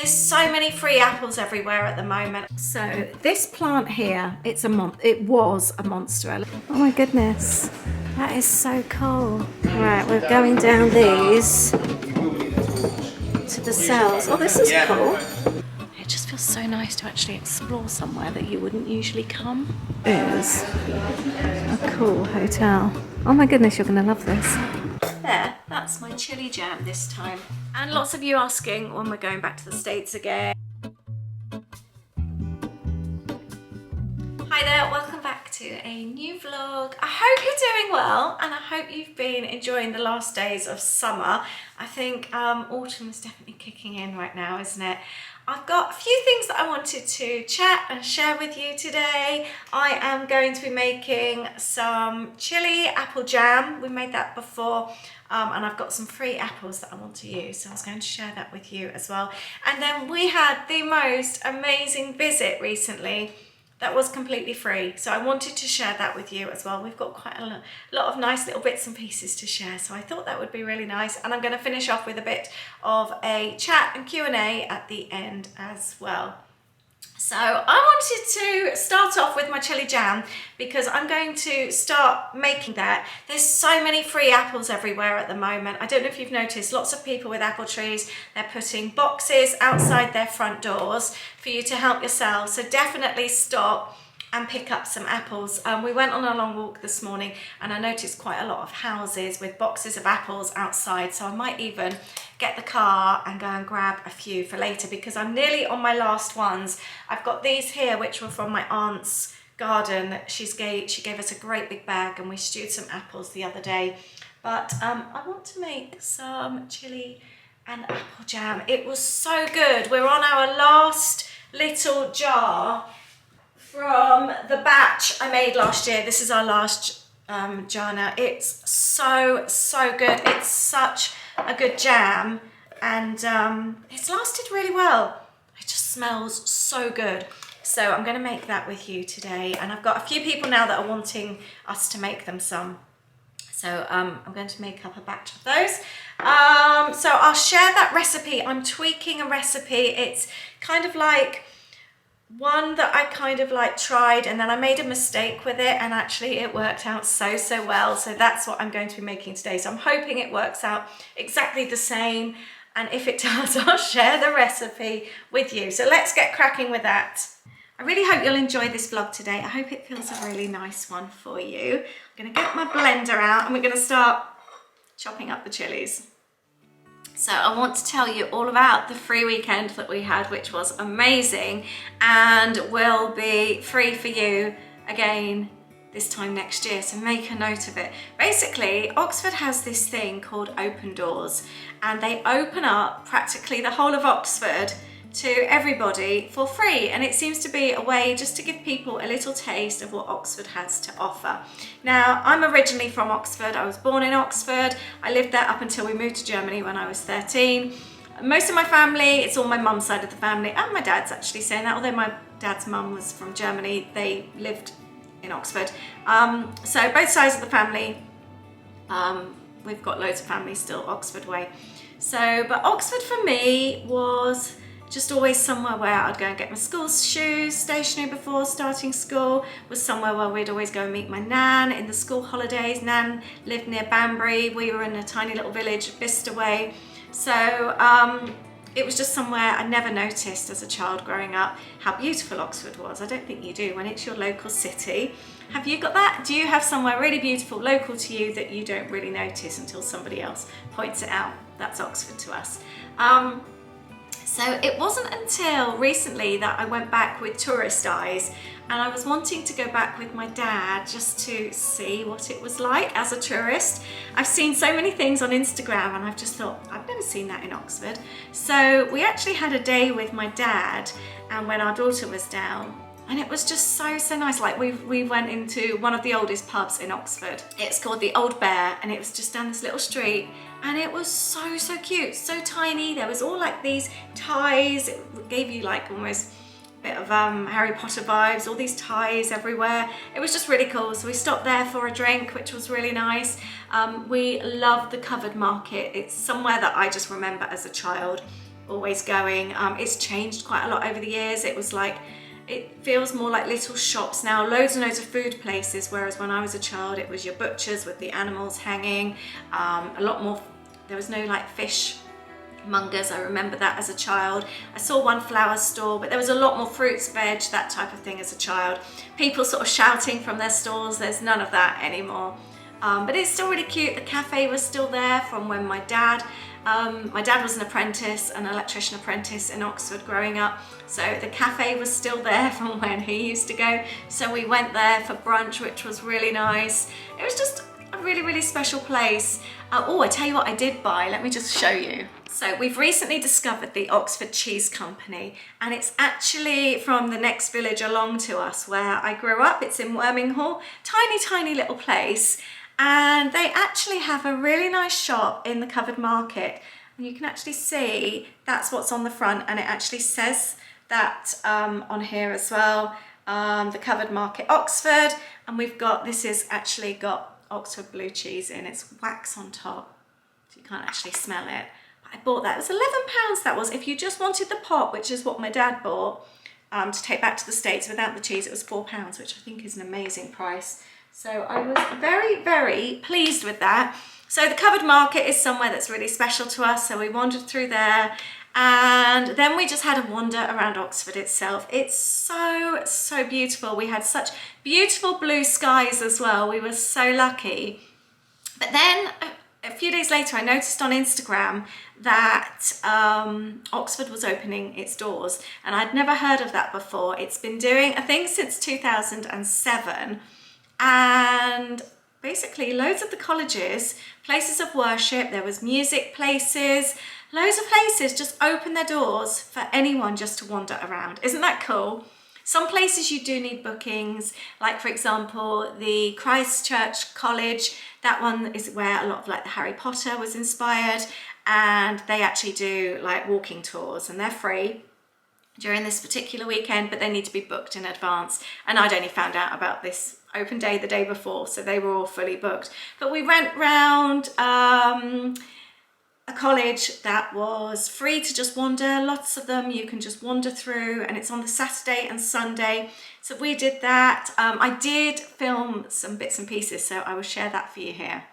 There's so many free apples everywhere at the moment. So this plant here, it was a monster. Oh my goodness, that is so cool. Right, we're going down these to the cells. Oh, this is cool. It just feels so nice to actually explore somewhere that you wouldn't usually come. It is a cool hotel. Oh my goodness, you're gonna love this. There, that's my chili jam this time. And lots of you asking when we're going back to the States again. Hi there, welcome back to a new vlog. I hope you're doing well and I hope you've been enjoying the last days of summer. I think autumn is definitely kicking in right now, isn't it? I've got a few things that I wanted to chat and share with you today. I am going to be making some chili apple jam. We made that before. And I've got some free apples that I want to use, so I was going to share that with you as well. And then we had the most amazing visit recently that was completely free, so I wanted to share that with you as well. We've got quite a lot of nice little bits and pieces to share, so I thought that would be really nice. And I'm going to finish off with a bit of a chat and Q&A at the end as well. So I wanted to start off with my chili jam because I'm going to start making that. There's so many free apples everywhere at the moment. I don't know if you've noticed, lots of people with apple trees, they're putting boxes outside their front doors for you to help yourself. So definitely stop and pick up some apples. We went on a long walk this morning and I noticed quite a lot of houses with boxes of apples outside, so I might even get the car and go and grab a few for later because I'm nearly on my last ones. I've got these here which were from my aunt's garden. She gave us a great big bag and we stewed some apples the other day. But I want to make some chili and apple jam. It was so good. We're on our last little jar from the batch I made last year. This is our last jar now. It's so good. It's such a good jam and it's lasted really well. It just smells so good. So I'm going to make that with you today, and I've got a few people now that are wanting us to make them some. So I'm going to make up a batch of those. So I'll share that recipe. I'm tweaking a recipe. It's kind of like one that I kind of like tried and then I made a mistake with it, and actually it worked out so well. So that's what I'm going to be making today. So I'm hoping it works out exactly the same, and if it does, I'll share the recipe with you. So let's get cracking with that. I really hope you'll enjoy this vlog today. I hope it feels a really nice one for you. I'm going to get my blender out and we're going to start chopping up the chilies. So I want to tell you all about the free weekend that we had, which was amazing and will be free for you again this time next year, so make a note of it. Basically, Oxford has this thing called open doors, and they open up practically the whole of Oxford to everybody for free, and it seems to be a way just to give people a little taste of what Oxford has to offer. Now, I'm originally from Oxford. I was born in Oxford. I lived there up until we moved to Germany when I was 13. Most of my family, it's all my mum's side of the family, and my dad's actually saying that, although my dad's mum was from Germany, they lived in Oxford. So both sides of the family, we've got loads of family still Oxford way. So, but Oxford for me was just always somewhere where I'd go and get my school shoes, stationery before starting school, was somewhere where we'd always go and meet my nan in the school holidays. Nan lived near Banbury. We were in a tiny little village, Bicester way. So it was just somewhere I never noticed as a child growing up how beautiful Oxford was. I don't think you do when it's your local city. Have you got that? Do you have somewhere really beautiful local to you that you don't really notice until somebody else points it out? That's Oxford to us. So it wasn't until recently that I went back with tourist eyes, and I was wanting to go back with my dad just to see what it was like as a tourist. I've seen so many things on Instagram and I've just thought, I've never seen that in Oxford. So we actually had a day with my dad and when our daughter was down, and it was just so nice. Like we went into one of the oldest pubs in Oxford. It's called the Old Bear, and it was just down this little street, and it was so cute, so tiny. There was all like these ties. It gave you like almost a bit of Harry Potter vibes, all these ties everywhere. It was just really cool. So we stopped there for a drink, which was really nice. We loved the covered market. It's somewhere that I just remember as a child always going. It's changed quite a lot over the years. It feels more like little shops now, loads and loads of food places, whereas when I was a child it was your butchers with the animals hanging, a lot more, there was no like fish mongers, I remember that as a child. I saw one flower store, but there was a lot more fruits, veg, that type of thing as a child. People sort of shouting from their stalls, there's none of that anymore. But it's still really cute. The cafe was still there from when my dad was an apprentice, an electrician apprentice in Oxford growing up. So the cafe was still there from when he used to go. So we went there for brunch, which was really nice. It was just a really, really special place. Oh, I tell you what I did buy. Let me just show you. So we've recently discovered the Oxford Cheese Company, and it's actually from the next village along to us where I grew up. It's in Worminghall, tiny, tiny little place. And they actually have a really nice shop in the covered market. And you can actually see that's what's on the front, and it actually says that on here as well, the covered market Oxford. And this is actually got Oxford blue cheese in, it's wax on top, so you can't actually smell it. But I bought that, it was £11 that was. If you just wanted the pot, which is what my dad bought to take back to the States without the cheese, it was £4, which I think is an amazing price. So I was very, very pleased with that. So the covered market is somewhere that's really special to us. So we wandered through there, and then we just had a wander around Oxford itself. It's so, so beautiful. We had such beautiful blue skies as well. We were so lucky. But then a few days later, I noticed on Instagram that Oxford was opening its doors, and I'd never heard of that before. It's been doing a thing since 2007. And basically loads of the colleges, places of worship, there was music places, loads of places just open their doors for anyone just to wander around. Isn't that cool? Some places you do need bookings, like for example, the Christchurch College, that one is where a lot of like the Harry Potter was inspired, and they actually do like walking tours, and they're free during this particular weekend, but they need to be booked in advance. And I'd only found out about this open day the day before, so they were all fully booked. But we went round a college that was free to just wander. Lots of them you can just wander through, and it's on the Saturday and Sunday. So we did that. I did film some bits and pieces, so I will share that for you here.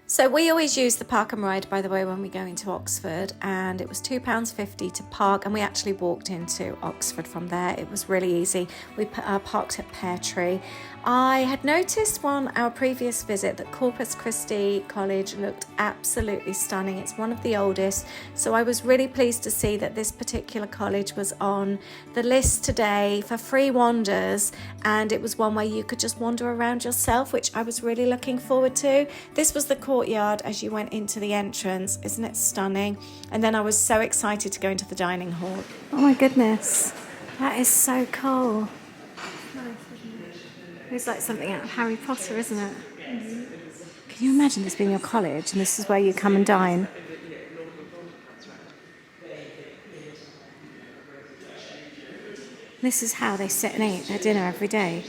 So we always use the park and ride, by the way, when we go into Oxford, and it was £2.50 to park, and we actually walked into Oxford from there. It was really easy. We parked at Pear Tree. I had noticed on our previous visit that Corpus Christi College looked absolutely stunning. It's one of the oldest, so I was really pleased to see that this particular college was on the list today for free wanders, and it was one where you could just wander around yourself, which I was really looking forward to. This was the courtyard as you went into the entrance. Isn't it stunning? And then I was so excited to go into the dining hall. Oh my goodness, that is so cool. It's like something out of Harry Potter, isn't it? Mm-hmm. Can you imagine this being your college and this is where you come and dine? This is how they sit and eat their dinner every day.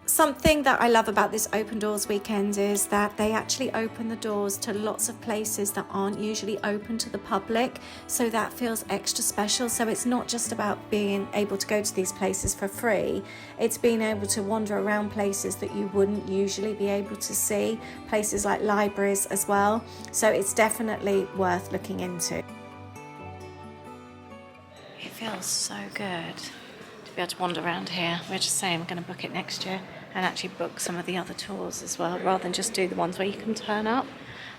Something that I love about this Open Doors weekend is that they actually open the doors to lots of places that aren't usually open to the public, so that feels extra special. So it's not just about being able to go to these places for free, it's being able to wander around places that you wouldn't usually be able to see, places like libraries as well. So it's definitely worth looking into. It feels so good to be able to wander around here. We're just saying we're going to book it next year and actually book some of the other tours as well, rather than just do the ones where you can turn up,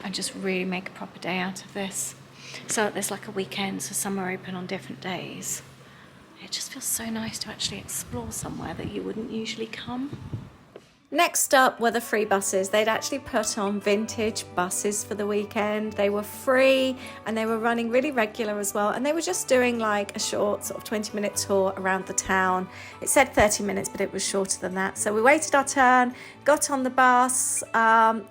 and just really make a proper day out of this. So there's like a weekend, so some are open on different days. It just feels so nice to actually explore somewhere that you wouldn't usually come. Next up were the free buses. They'd actually put on vintage buses for the weekend. They were free and they were running really regular as well. And they were just doing like a short sort of 20-minute tour around the town. It said 30 minutes, but it was shorter than that. So we waited our turn, got on the bus.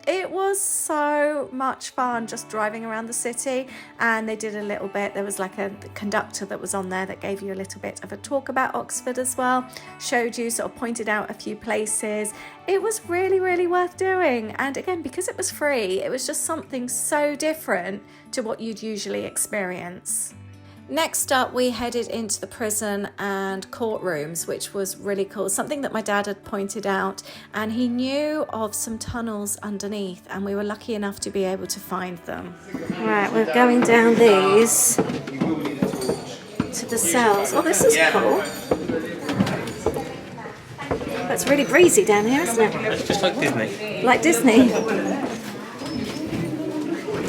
It was so much fun just driving around the city. And they did a little bit. There was like a conductor that was on there that gave you a little bit of a talk about Oxford as well. Showed you, sort of pointed out a few places. it was really, really worth doing. And again, because it was free, it was just something so different to what you'd usually experience. Next up, we headed into the prison and courtrooms, which was really cool. Something that my dad had pointed out, and he knew of some tunnels underneath, and we were lucky enough to be able to find them. Right, we're going down these to the cells. Oh, this is cool. It's really breezy down here, isn't it? It's just like Disney. Like Disney.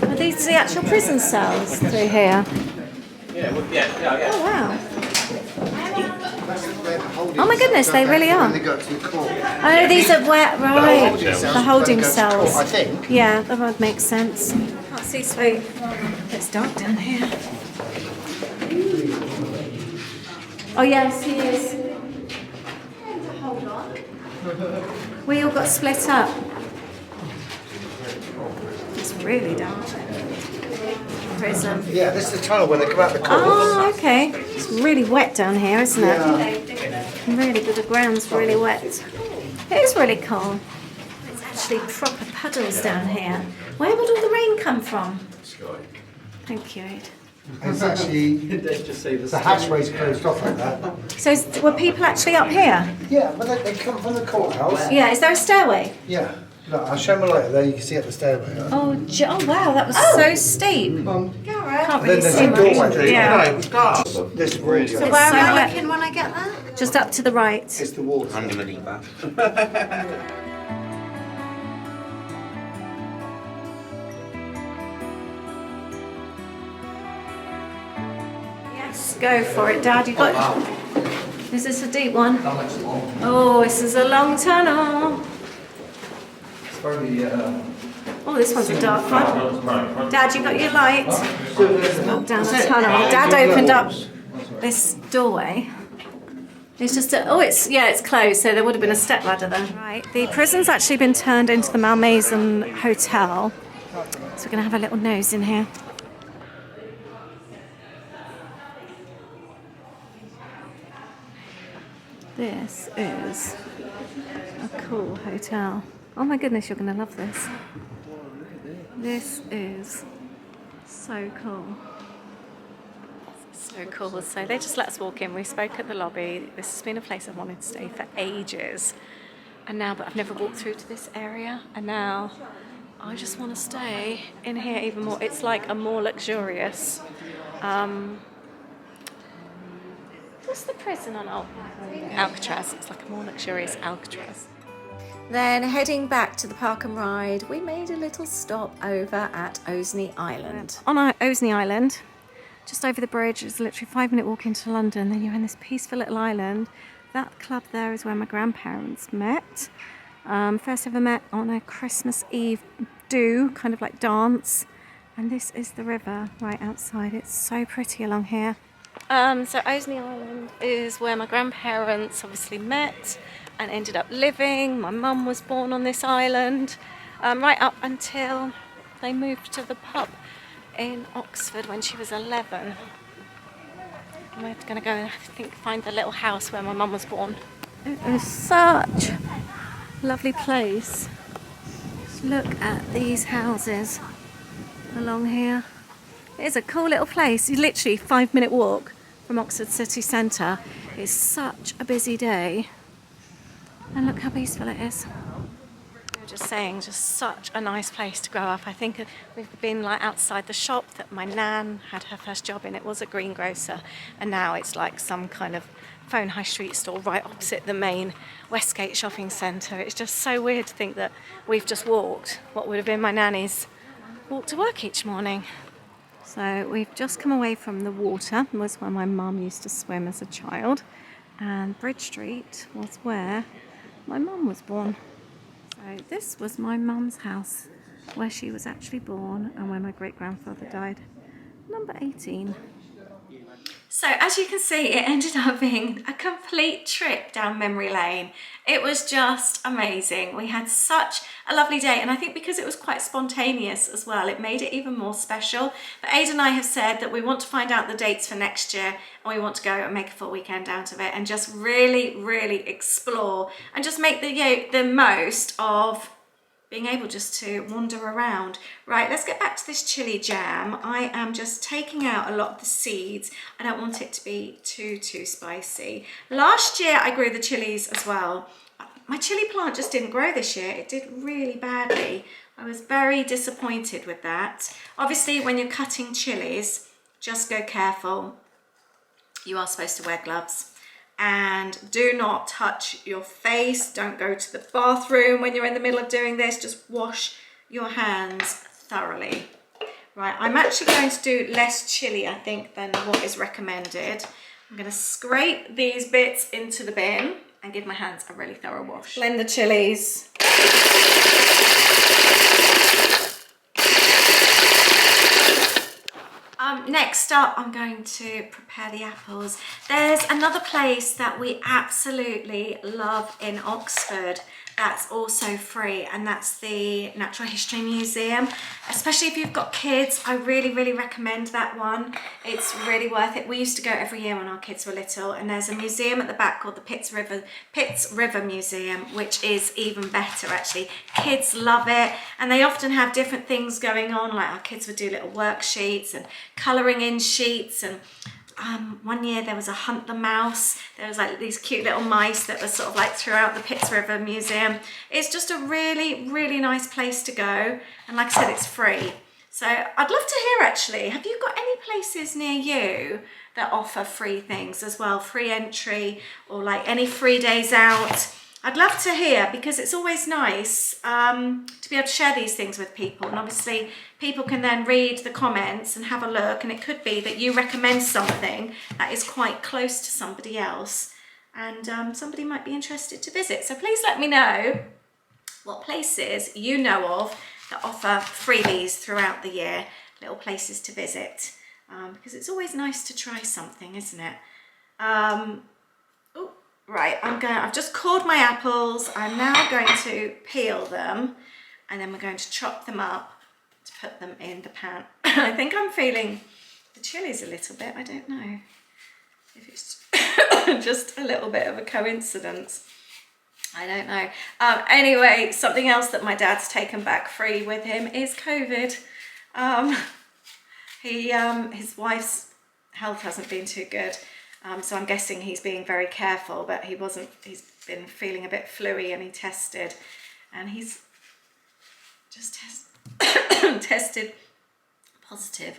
Are these the actual prison cells through here? Oh wow. Oh my goodness, they really are. Oh, these are wet, right. The holding cells. I think. Yeah, that would make sense. Can't see sweet. It's dark down here. Oh yes, he is. Hold on. We all got split up. It's really dark. Prison. Yeah, this is the tunnel when they come out the court. Oh, okay. It's really wet down here, isn't it? Yeah. Really good. The ground's really wet. It is really cool. It's actually proper puddles down here. Where would all the rain come from? Thank you, Ed. It's actually the hatchway's closed off like that. So were people actually up here? Yeah, but they come from the courthouse. Yeah. Is there a stairway? Yeah. Look, I'll show them later. There you can see at the stairway. Oh, oh wow, that was so steep. Can't really Then see there's a much. doorway. Yeah. This really. So Where am I looking when I get there? Just up to the right. It's the water. I'm gonna need that. Yes, go for it, Dad. You got. Is this a deep one? Oh, this is a long tunnel. Oh, this one's a dark one. Dad, you got your light? Walk down the tunnel. Dad opened up this doorway. It's just it's closed, so there would have been a step ladder there. Right, the prison's actually been turned into the Malmaison Hotel. So we're going to have a little nose in here. This is a cool hotel. Oh my goodness, you're going to love this. This is so cool. So cool. So they just let us walk in. We spoke at the lobby. This has been a place I've wanted to stay for ages. And now, but I've never walked through to this area. And now I just want to stay in here even more. It's like a more luxurious. What's the prison on Alcatraz? It's like a more luxurious Alcatraz. Then heading back to the park and ride, we made a little stop over at Osney Island. On Osney Island, just over the bridge, it's literally a 5-minute walk into London. Then you're in this peaceful little island. That club there is where my grandparents met. First ever met on a Christmas Eve do, kind of like dance. And this is the river right outside. It's so pretty along here. So Osney Island is where my grandparents obviously met and ended up living. My mum was born on this island, right up until they moved to the pub in Oxford when she was 11. And we're going to go and find the little house where my mum was born. It is such a lovely place. Just look at these houses along here. It is a cool little place. It's literally a 5-minute walk from Oxford city centre. It's such a busy day. And look how peaceful it is. Just saying, just such a nice place to grow up. I think we've been like outside the shop that my nan had her first job in. It was a greengrocer, and now it's like some kind of phone high street store right opposite the main Westgate shopping centre. It's just so weird to think that we've just walked what would have been my nanny's walk to work each morning. So we've just come away from the water. It was where my mum used to swim as a child, and Bridge Street was where my mum was born. So this was my mum's house, where she was actually born and where my great-grandfather died. Number 18. So as you can see, it ended up being a complete trip down memory lane. It was just amazing. We had such a lovely day, and I think because it was quite spontaneous as well, it made it even more special. But Ada and I have said that we want to find out the dates for next year, and we want to go and make a full weekend out of it and just really, really explore and just make the most of being able just to wander around. Right, let's get back to this chili jam. I am just taking out a lot of the seeds. I don't want it to be too spicy. Last year I grew the chilies as well. My chili plant just didn't grow this year. It did really badly. I was very disappointed with that. Obviously, when you're cutting chilies, just go careful. You are supposed to wear gloves. And do not touch your face. Don't go to the bathroom when you're in the middle of doing this. Just wash your hands thoroughly. Right, I'm actually going to do less chili, I think, than what is recommended. I'm going to scrape these bits into the bin and give my hands a really thorough wash. Blend the chilies. Next up, I'm going to prepare the apples. There's another place that we absolutely love in Oxford that's also free, and that's the Natural History Museum. Especially if you've got kids, I really, really recommend that one. It's really worth it. We used to go every year when our kids were little, and there's a museum at the back called the Pitts River Museum, which is even better actually. Kids love it, and they often have different things going on, like our kids would do little worksheets and colouring in sheets, and one year there was a Hunt the Mouse. There was like these cute little mice that were sort of like throughout the Pitts River Museum. It's just a really, really nice place to go. And like I said, it's free. So I'd love to hear actually, have you got any places near you that offer free things as well? Free entry or like any free days out? I'd love to hear, because it's always nice to be able to share these things with people. And obviously people can then read the comments and have a look, and it could be that you recommend something that is quite close to somebody else, and somebody might be interested to visit. So please let me know what places you know of that offer freebies throughout the year, little places to visit, because it's always nice to try something, isn't it? Right, I've just cored my apples. I'm now going to peel them, and then we're going to chop them up to put them in the pan. I think I'm feeling the chilies a little bit. I don't know if it's just a little bit of a coincidence. I don't know. Anyway, something else that my dad's taken back free with him is COVID. His wife's health hasn't been too good. So I'm guessing he's being very careful, but he's been feeling a bit fluey, and he tested, and he's just tested positive.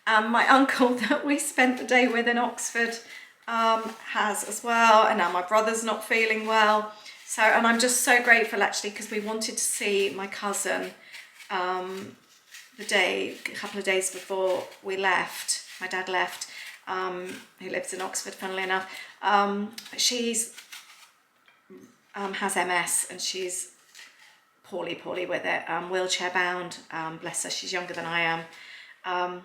My uncle that we spent the day with in Oxford has as well, and now my brother's not feeling well. So, and I'm just so grateful actually, because we wanted to see my cousin a couple of days before we left, my dad left. Who lives in Oxford, funnily enough. She's has MS, and she's poorly with it, wheelchair bound, bless her, she's younger than I am.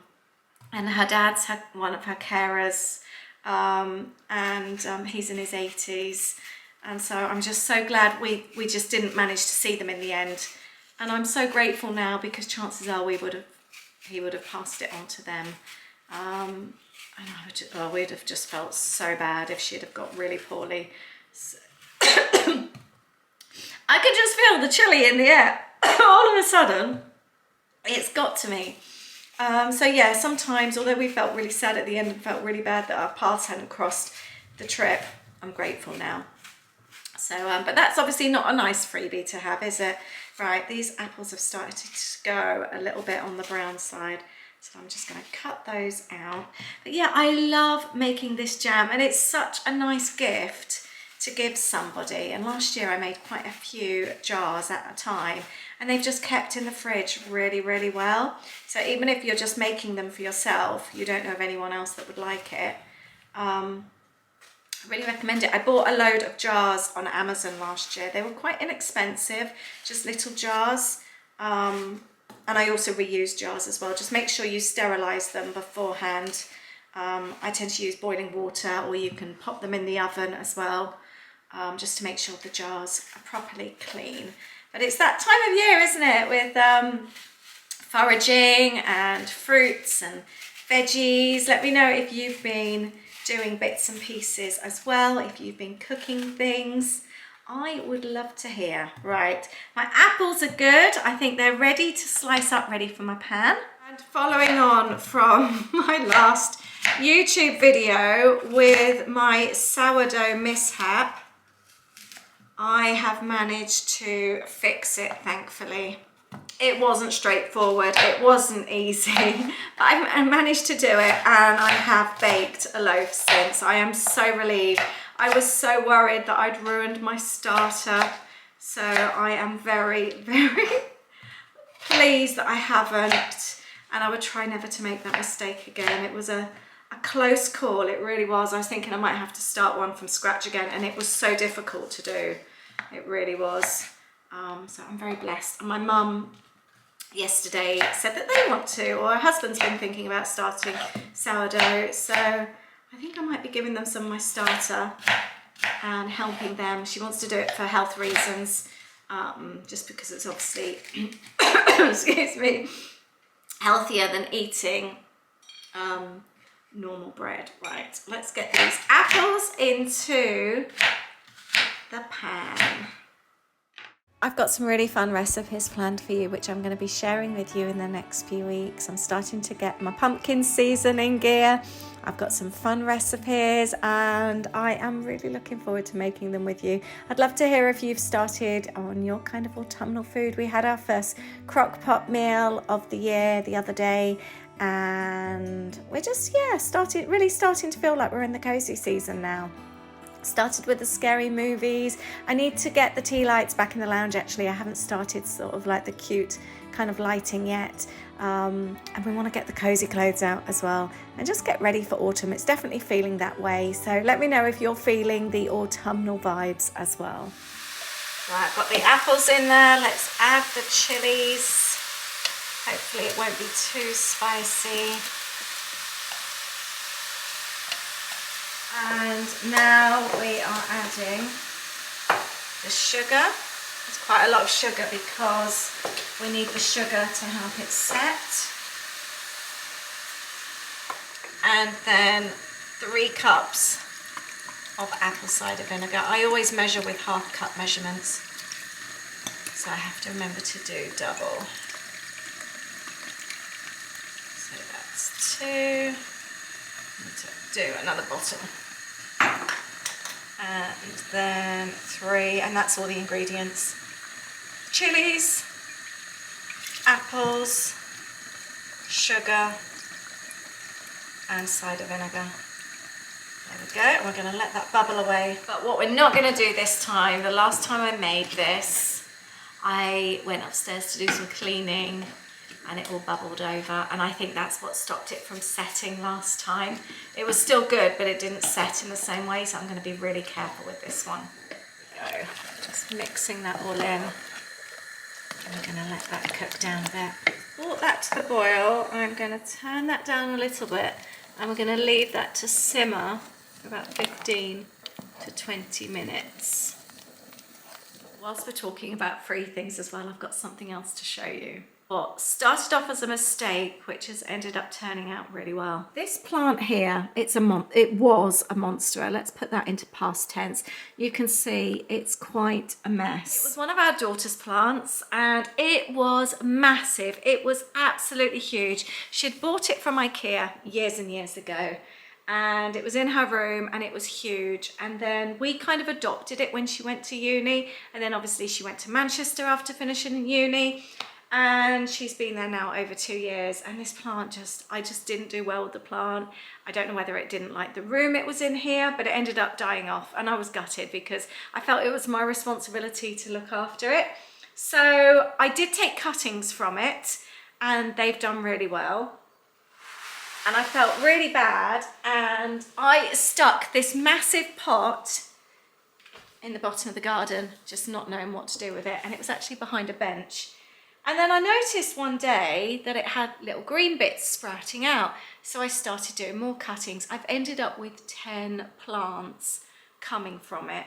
And her dad's had one of her carers, and he's in his 80s. And so I'm just so glad we just didn't manage to see them in the end. And I'm so grateful now, because chances are he would have passed it on to them. And I would have just felt so bad if she'd have got really poorly. So I could just feel the chili in the air. All of a sudden, it's got to me. So yeah, sometimes, although we felt really sad at the end and felt really bad that our paths hadn't crossed the trip, I'm grateful now. So, but that's obviously not a nice freebie to have, is it? Right, these apples have started to go a little bit on the brown side. So I'm just going to cut those out. But yeah, I love making this jam, and it's such a nice gift to give somebody. And last year I made quite a few jars at a time, and they've just kept in the fridge really, really well. So even if you're just making them for yourself, you don't know of anyone else that would like it, I really recommend it. I bought a load of jars on Amazon last year. They were quite inexpensive, just little jars. And I also reuse jars as well. Just make sure you sterilise them beforehand. I tend to use boiling water, or you can pop them in the oven as well, just to make sure the jars are properly clean. But it's that time of year, isn't it, with foraging and fruits and veggies. Let me know if you've been doing bits and pieces as well, if you've been cooking things. I would love to hear. Right, my apples are good. I think they're ready to slice up, ready for my pan. And following on from my last YouTube video with my sourdough mishap, I have managed to fix it, thankfully. It wasn't straightforward, it wasn't easy, but I managed to do it, and I have baked a loaf since. I am so relieved. I was so worried that I'd ruined my starter, so I am very, very pleased that I haven't, and I would try never to make that mistake again. It was a close call, it really was. I was thinking I might have to start one from scratch again, and it was so difficult to do. It really was. So I'm very blessed. And my mum yesterday said that they want to, or her husband's been thinking about starting sourdough, so I think I might be giving them some of my starter and helping them. She wants to do it for health reasons, just because it's obviously excuse me, healthier than eating normal bread. Right, let's get these apples into the pan. I've got some really fun recipes planned for you, which I'm going to be sharing with you in the next few weeks. I'm starting to get my pumpkin season in gear. I've got some fun recipes, and I am really looking forward to making them with you. I'd love to hear if you've started on your kind of autumnal food. We had our first crock pot meal of the year the other day, and we're just, really starting to feel like we're in the cozy season now. Started with the scary movies. I need to get the tea lights back in the lounge. Actually, I haven't started sort of like the cute kind of lighting yet, and we want to get the cozy clothes out as well and just get ready for autumn. It's definitely feeling that way, so let me know if you're feeling the autumnal vibes as well. Right, I've got the apples in there. Let's add the chilies. Hopefully it won't be too spicy. And now we are adding the sugar. It's quite a lot of sugar because we need the sugar to help it set. And then 3 cups of apple cider vinegar. I always measure with half cup measurements, so I have to remember to do double. So that's 2. I need to do another bottle. And then 3, and that's all the ingredients. Chilies, apples, sugar, and cider vinegar. There we go, and we're going to let that bubble away. But what we're not going to do this time, the last time I made this, I went upstairs to do some cleaning and it all bubbled over, and I think that's what stopped it from setting last time. It was still good, but it didn't set in the same way, so I'm going to be really careful with this one. There we go. Just mixing that all in, and we're going to let that cook down a bit. Brought that to the boil. I'm going to turn that down a little bit, and we're going to leave that to simmer for about 15 to 20 minutes. Whilst we're talking about free things as well, I've got something else to show you. What started off as a mistake, which has ended up turning out really well. This plant here, it was a monster. Let's put that into past tense. You can see it's quite a mess. It was one of our daughter's plants, and it was massive. It was absolutely huge. She'd bought it from IKEA years and years ago, and it was in her room, and it was huge. And then we kind of adopted it when she went to uni, and then obviously she went to Manchester after finishing uni. And she's been there now over 2 years, and this plant I just didn't do well with the plant. I don't know whether it didn't like the room it was in here, but it ended up dying off, and I was gutted because I felt it was my responsibility to look after it. So I did take cuttings from it, and they've done really well. And I felt really bad, and I stuck this massive pot in the bottom of the garden, just not knowing what to do with it, and it was actually behind a bench. And then I noticed one day that it had little green bits sprouting out. So I started doing more cuttings. I've ended up with 10 plants coming from it.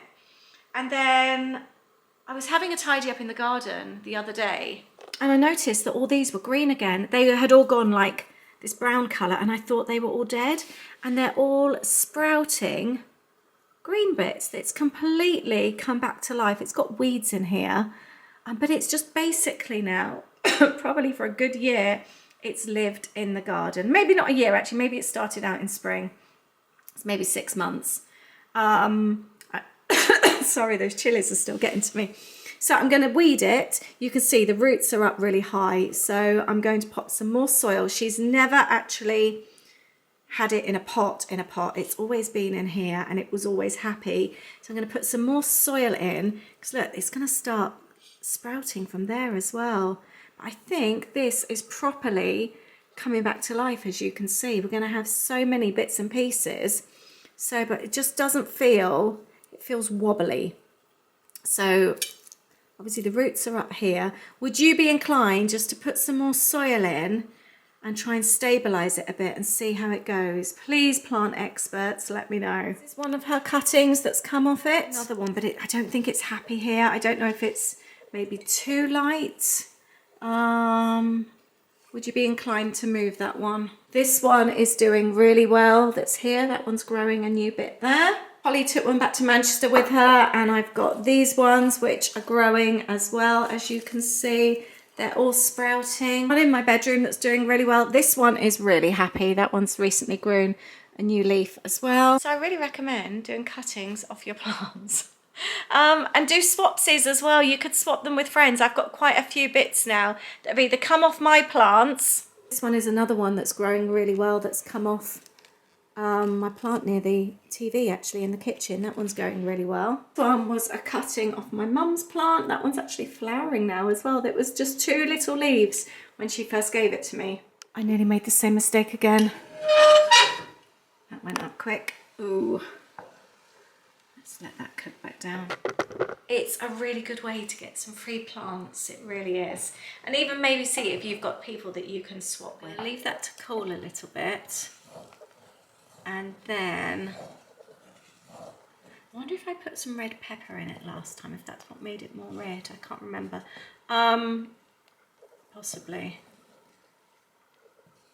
And then I was having a tidy up in the garden the other day, and I noticed that all these were green again. They had all gone like this brown colour, and I thought they were all dead. And they're all sprouting green bits. It's completely come back to life. It's got weeds in here. But it's just basically now, probably for a good year, it's lived in the garden. Maybe not a year, actually. Maybe it started out in spring. It's maybe 6 months. Sorry, those chilies are still getting to me. So I'm going to weed it. You can see the roots are up really high. So I'm going to pop some more soil. She's never actually had it in a pot. It's always been in here, and it was always happy. So I'm going to put some more soil in, because look, it's going to start sprouting from there as well. I think this is properly coming back to life. As you can see, we're going to have so many bits and pieces, but it just doesn't feel, it feels wobbly. So obviously the roots are up here. Would you be inclined just to put some more soil in and try and stabilize it a bit and see how it goes? Please, plant experts, let me know. This is one of her cuttings that's come off it. Another one, but I don't think it's happy here. I don't know if it's maybe too light. Would you be inclined to move that one? This one is doing really well. That's here. That one's growing a new bit there. Holly took one back to Manchester with her, and I've got these ones which are growing as well. As you can see, they're all sprouting. One in my bedroom that's doing really well. This one is really happy. That one's recently grown a new leaf as well. So I really recommend doing cuttings off your plants. And do swapsies as well. You could swap them with friends. I've got quite a few bits now that have either come off my plants. This one is another one that's growing really well, that's come off my plant near the TV, actually, in the kitchen. That one's going really well. This one was a cutting off my mum's plant. That one's actually flowering now as well. That was just 2 little leaves when she first gave it to me. I nearly made the same mistake again. That went up quick. Ooh. Let that cook back down. It's a really good way to get some free plants, it really is. And even maybe see if you've got people that you can swap with. Leave that to cool a little bit. And then, I wonder if I put some red pepper in it last time, if that's what made it more red. I can't remember. Possibly.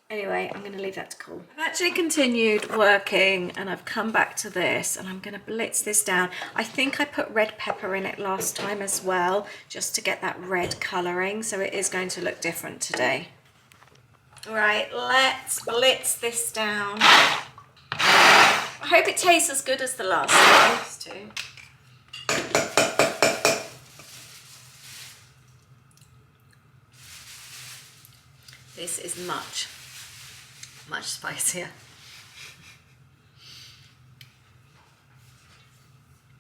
Anyway, I'm going to leave that to cool. I've actually continued working, and I've come back to this, and I'm going to blitz this down. I think I put red pepper in it last time as well, just to get that red colouring, so it is going to look different today. All right, let's blitz this down. I hope it tastes as good as the last time. Used to. This is much spicier.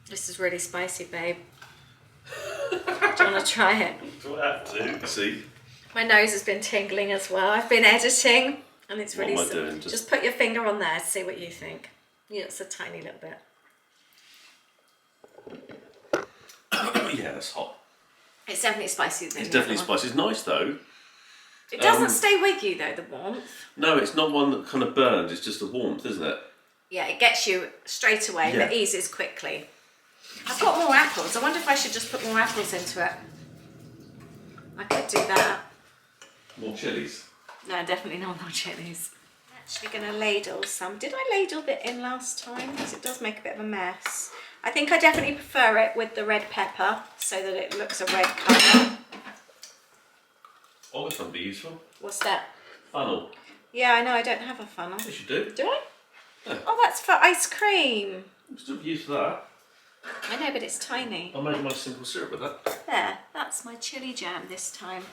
This is really spicy, babe. Do you want to try it? Do I have to? See? My nose has been tingling as well. I've been editing, and it's really... What am I doing? Just put your finger on there, see what you think. Yeah, it's a tiny little bit. Yeah, that's hot. It's definitely spicy. It's definitely spicy. It's nice though. It doesn't stay with you though, the warmth. No, it's not one that kind of burns. It's just the warmth, isn't it? Yeah, it gets you straight away, but eases quickly. I've got more apples. I wonder if I should just put more apples into it. I could do that. More chilies? No, definitely not more chilies. I'm actually going to ladle some. Did I ladle it in last time? Because it does make a bit of a mess. I think I definitely prefer it with the red pepper so that it looks a red colour. Oh, this would be useful. What's that? Funnel. Yeah, I know, I don't have a funnel. Yes, you do. Do I? Yeah. Oh, that's for ice cream. I'm still used to that. I know, but it's tiny. I'll make my simple syrup with that. There, that's my chili jam this time.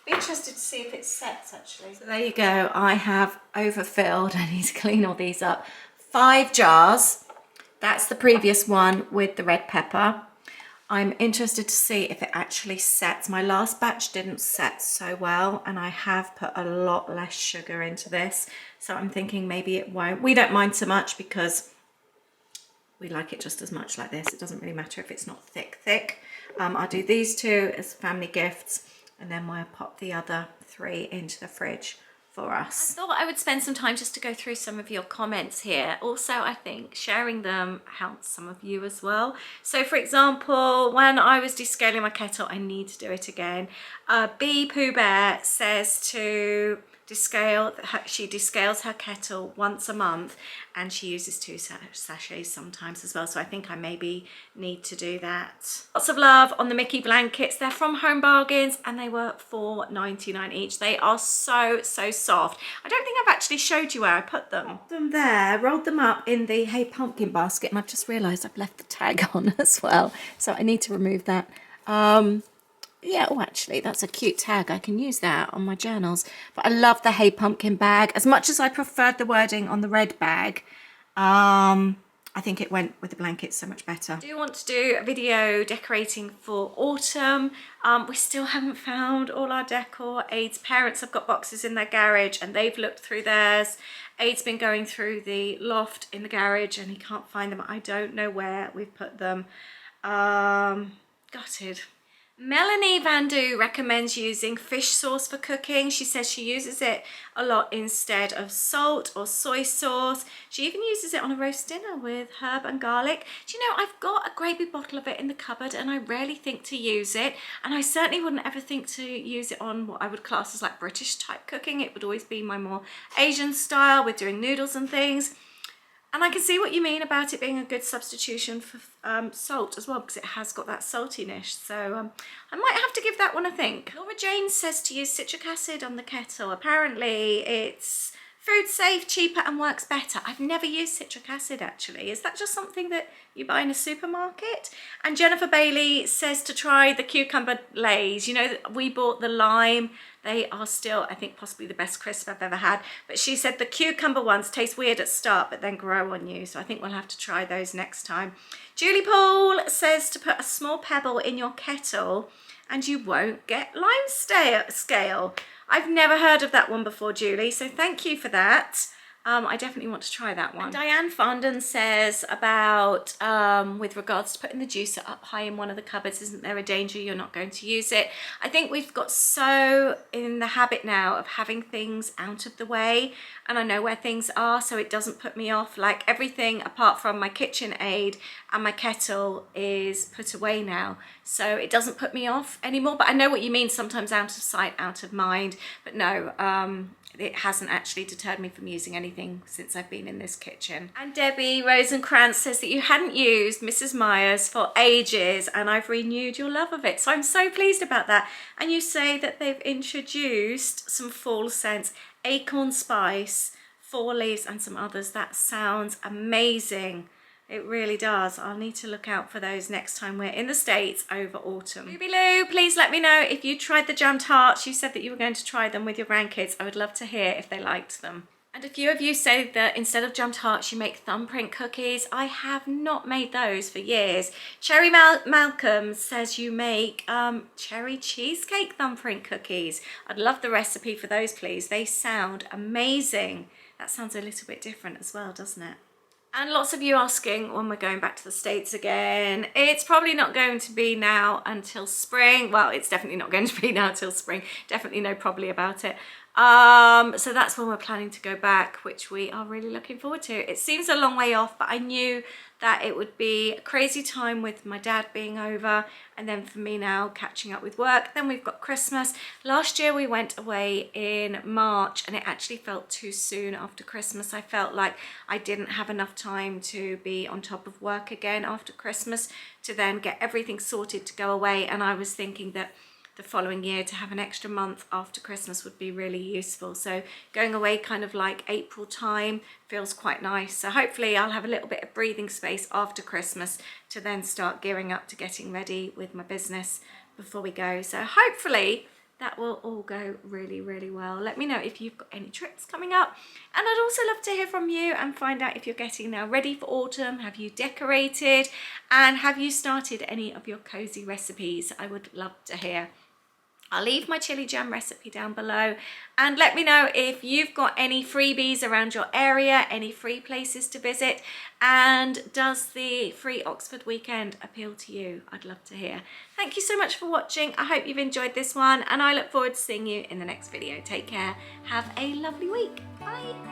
Be interested to see if it sets actually. So there you go, I have overfilled. I need to clean all these up. 5 jars. That's the previous one with the red pepper. I'm interested to see if it actually sets. My last batch didn't set so well, and I have put a lot less sugar into this. So I'm thinking maybe it won't. We don't mind so much because we like it just as much like this. It doesn't really matter if it's not thick. I'll do these 2 as family gifts, and then we'll pop the other 3 into the fridge for us. I thought I would spend some time just to go through some of your comments here. Also, I think sharing them helps some of you as well. So for example, when I was descaling my kettle, I need to do it again. B Pooh Bear says to descale, she descales her kettle once a month, and she uses 2 sachets sometimes as well, so I think I maybe need to do that. Lots of love on the Mickey blankets. They're from Home Bargains and they were $4.99 each. They are so soft. I don't think I've actually showed you where I put them. There, rolled them up in the Hey Pumpkin basket, and I've just realised I've left the tag on as well, so I need to remove that. Yeah, oh, actually, that's a cute tag. I can use that on my journals. But I love the Hey Pumpkin bag. As much as I preferred the wording on the red bag, I think it went with the blanket so much better. I do want to do a video decorating for autumn. We still haven't found all our decor. Aid's parents have got boxes in their garage and they've looked through theirs. Aid's been going through the loft in the garage and he can't find them. I don't know where we've put them. Gutted. Melanie Vandu recommends using fish sauce for cooking. She says she uses it a lot instead of salt or soy sauce. She even uses it on a roast dinner with herb and garlic. Do you know, I've got a great big bottle of it in the cupboard and I rarely think to use it. And I certainly wouldn't ever think to use it on what I would class as like British type cooking. It would always be my more Asian style with doing noodles and things. And I can see what you mean about it being a good substitution for salt as well, because it has got that saltiness. So I might have to give that one a think. Laura Jane says to use citric acid on the kettle. Apparently it's food safe, cheaper and works better. I've never used citric acid actually. Is that just something that you buy in a supermarket? And Jennifer Bailey says to try the cucumber lays. You know, we bought the lime. They are still, I think, possibly the best crisp I've ever had. But she said the cucumber ones taste weird at start, but then grow on you. So I think we'll have to try those next time. Julie Paul says to put a small pebble in your kettle and you won't get lime scale. I've never heard of that one before, Julie, so thank you for that. I definitely want to try that one. And Diane Fondon says about, with regards to putting the juicer up high in one of the cupboards, isn't there a danger you're not going to use it? I think we've got so in the habit now of having things out of the way, and I know where things are, so it doesn't put me off. Like everything apart from my kitchen aid and my kettle is put away now, so it doesn't put me off anymore. But I know what you mean, sometimes out of sight, out of mind. But no, it hasn't actually deterred me from using anything since I've been in this kitchen. And Debbie Rosenkrantz says that you hadn't used Mrs. Myers for ages and I've renewed your love of it. So I'm so pleased about that. And you say that they've introduced some fall scents, acorn spice, 4 leaves and some others. That sounds amazing. It really does. I'll need to look out for those next time we're in the States over autumn. Ruby Lou, please let me know if you tried the jam tarts. You said that you were going to try them with your grandkids. I would love to hear if they liked them. And a few of you say that instead of jam tarts, you make thumbprint cookies. I have not made those for years. Cherry Malcolm says you make cherry cheesecake thumbprint cookies. I'd love the recipe for those, please. They sound amazing. That sounds a little bit different as well, doesn't it? And lots of you asking when we're going back to the States again. It's probably not going to be now until spring. Well, it's definitely not going to be now until spring. Definitely know probably about it. So that's when we're planning to go back, which we are really looking forward to. It seems a long way off, but I knew that it would be a crazy time with my dad being over, and then for me now catching up with work. Then we've got Christmas. Last year we went away in March and it actually felt too soon after Christmas. I felt like I didn't have enough time to be on top of work again after Christmas to then get everything sorted to go away, and I was thinking that the following year to have an extra month after Christmas would be really useful. So going away kind of like April time feels quite nice. So hopefully I'll have a little bit of breathing space after Christmas to then start gearing up to getting ready with my business before we go. So hopefully that will all go really, really well. Let me know if you've got any trips coming up. And I'd also love to hear from you and find out if you're getting now ready for autumn. Have you decorated? And have you started any of your cozy recipes? I would love to hear. I'll leave my chili jam recipe down below, and let me know if you've got any freebies around your area, any free places to visit, and does the free Oxford weekend appeal to you? I'd love to hear. Thank you so much for watching. I hope you've enjoyed this one, and I look forward to seeing you in the next video. Take care. Have a lovely week. Bye.